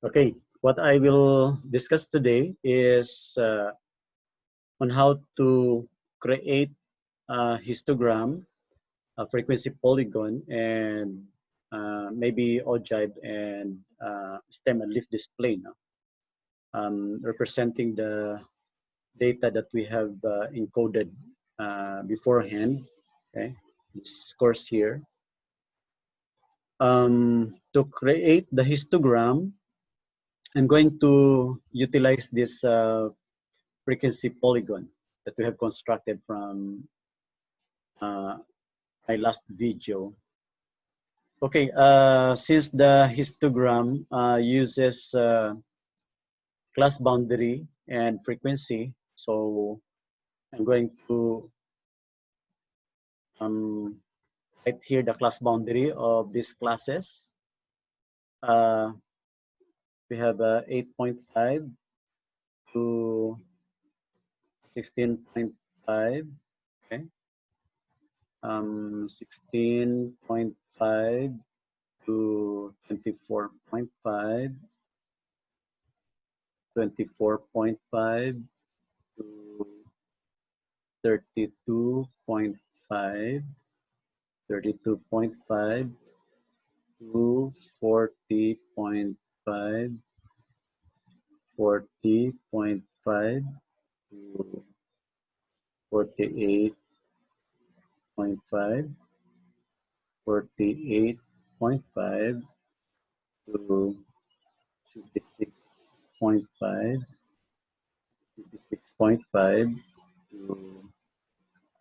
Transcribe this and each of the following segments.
Okay, what I will discuss today is on how to create a histogram, a frequency polygon, and maybe ogive and stem and leaf display, no? Representing the data that we have encoded beforehand. Okay, this course here. To create the histogram, I'm going to utilize this frequency polygon that we have constructed from my last video. Okay, since the histogram uses class boundary and frequency, so I'm going to write here the class boundary of these classes. We have 8.5 to 16.5, okay. 16.5 to 24.5, 24.5 to 32.5, 32.5 to 40.5, 40.5 to 48.5, 48.5 to 56.5, 56.5 to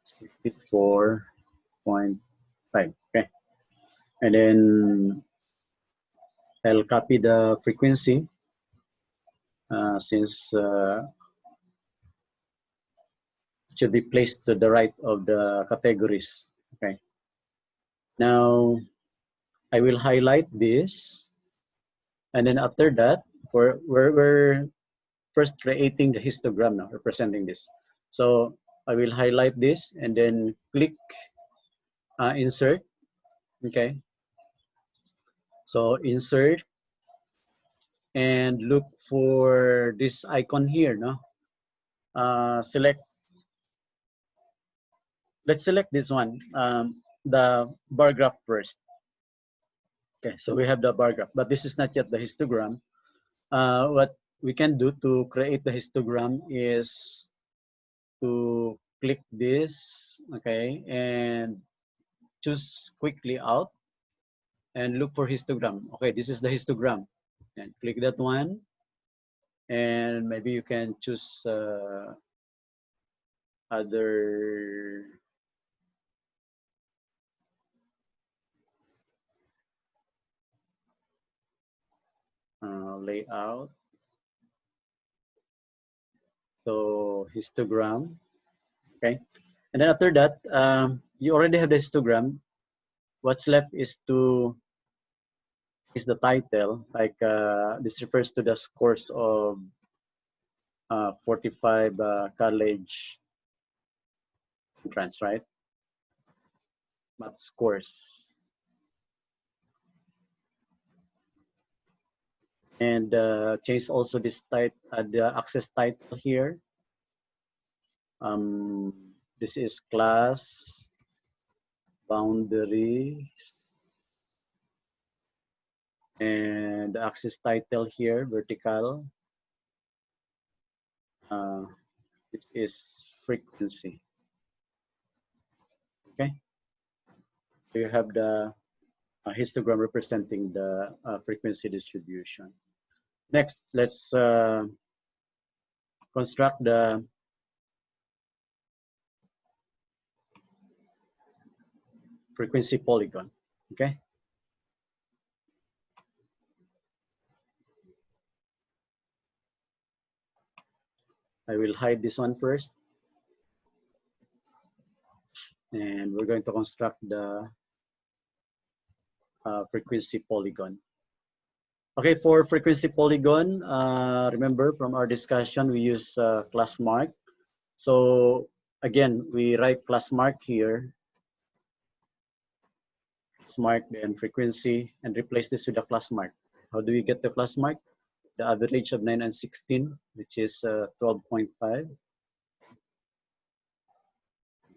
64.5. Okay, and then I'll copy the frequency since it should be placed to the right of the categories. Okay, now I will highlight this, and then after that, we're first creating the histogram now, representing this. So I will highlight this and then click insert. Okay, so insert and look for this icon here. No, select. Let's select this one, the bar graph first. Okay, so we have the bar graph, but this is not yet the histogram. What we can do to create the histogram is to click this, okay, and choose quickly out and look for histogram. Okay, this is the histogram, and click that one, and maybe you can choose other layout. So histogram, okay, and then after that, you already have the histogram. What's left is the title, like this refers to the scores of 45 college entrance, right? Math scores. And change also this the access title here. This is class boundaries, and the access title here, vertical. This is frequency. Okay, so you have the histogram representing the frequency distribution. Next, let's construct the frequency polygon. Okay. I will hide this one first. And we're going to construct the frequency polygon. Okay, for frequency polygon, remember from our discussion, we use class mark. So again, we write class mark here, class mark, then frequency, and replace this with a class mark. How do we get the class mark? the average of 9 and 16, which is 12.5.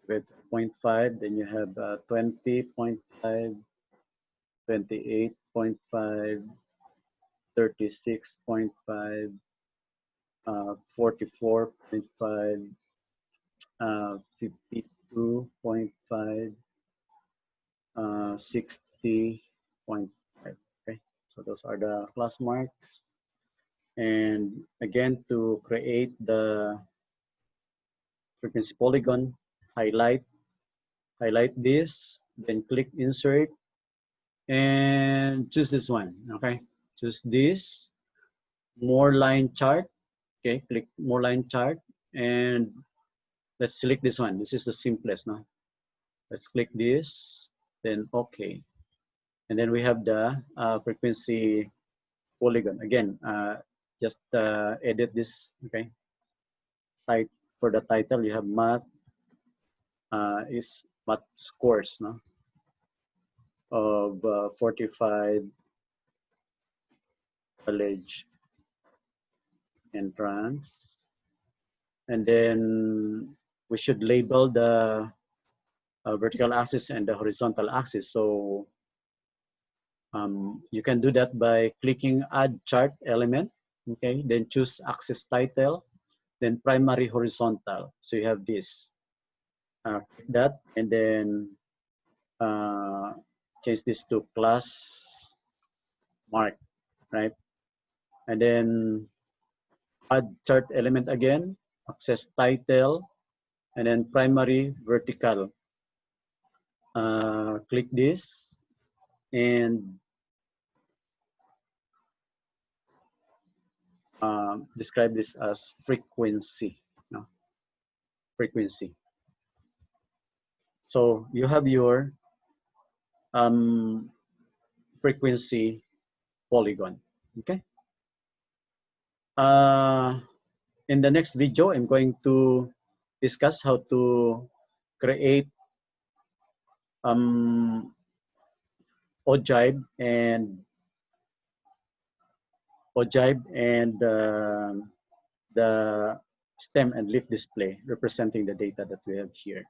With 0.5, then you have 20.5, 28.5, 36.5, 44.5, 52.5, 60.5. Okay, so those are the class marks. And again, to create the frequency polygon, highlight this, then click insert, and choose this one. Okay, choose this more line chart. Okay, click more line chart, and let's select this one. This is the simplest. No, let's click this, then okay, and then we have the frequency polygon. Again, just edit this. Okay, for the title you have math is math scores, no, of 45 college entrance, and then we should label the vertical axis and the horizontal axis. So you can do that by clicking add chart element. Okay, then choose axis title, then primary horizontal. So you have this, that, and then change this to class mark, right? And then add chart element again, access title, and then primary vertical. Click this and describe this as frequency. No? Frequency. So you have your frequency polygon. Okay. In the next video, I'm going to discuss how to create ogive and the stem and leaf display representing the data that we have here.